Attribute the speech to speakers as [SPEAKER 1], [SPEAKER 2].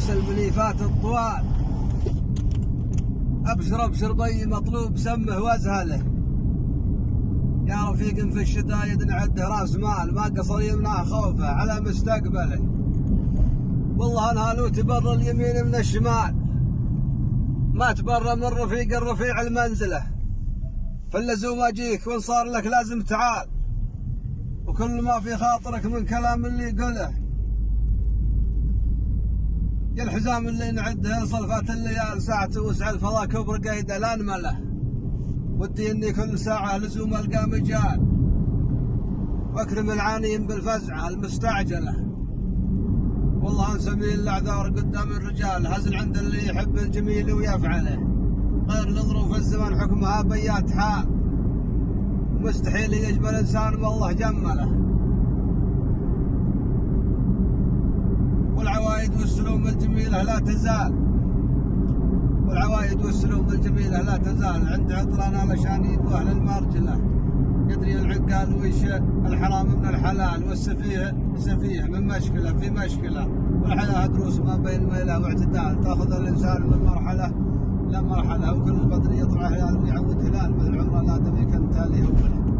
[SPEAKER 1] نفس المليفات الطوال. ابشر ابشر بي مطلوب سمه وازهله، يا رفيق في الشدايد نعده راس مال، ما قصر يمنع خوفه على مستقبله. والله انها تبر اليمين من الشمال، ما تبر من رفيق الرفيع المنزله. فاللزوم اجيك وان صار لك لازم تعال، وكل ما في خاطرك من كلام اللي يقوله. يا الحزام اللي نعده صلفات الليال، ساعته وسع الفضاء كبر قيده لا نمله. ودي اني كل ساعه لزوم القى مجال، واكرم العانيين بالفزعه المستعجله. والله انسمي الاعذار قدام الرجال، هزل عند اللي يحب الجميل ويفعله. غير لظروف الزمن حكمها بيات حال، مستحيل يجمل انسان والله جمله. والعوايد والسلوم الجميله لا تزال، والعوايد والسلوم الجميله لا تزال عند عطران الاشانيد واهل المرجله. يدري العقال ويش الحرام من الحلال، والسفيه سفيه من مشكله في مشكله. والحياه دروس ما بين ميله واعتدال، تاخذ الانسان من مرحله إلى مرحله، وكل بدر يطلع هلال ويعود هلال. مثل عمر الادمي كان تالي اوله.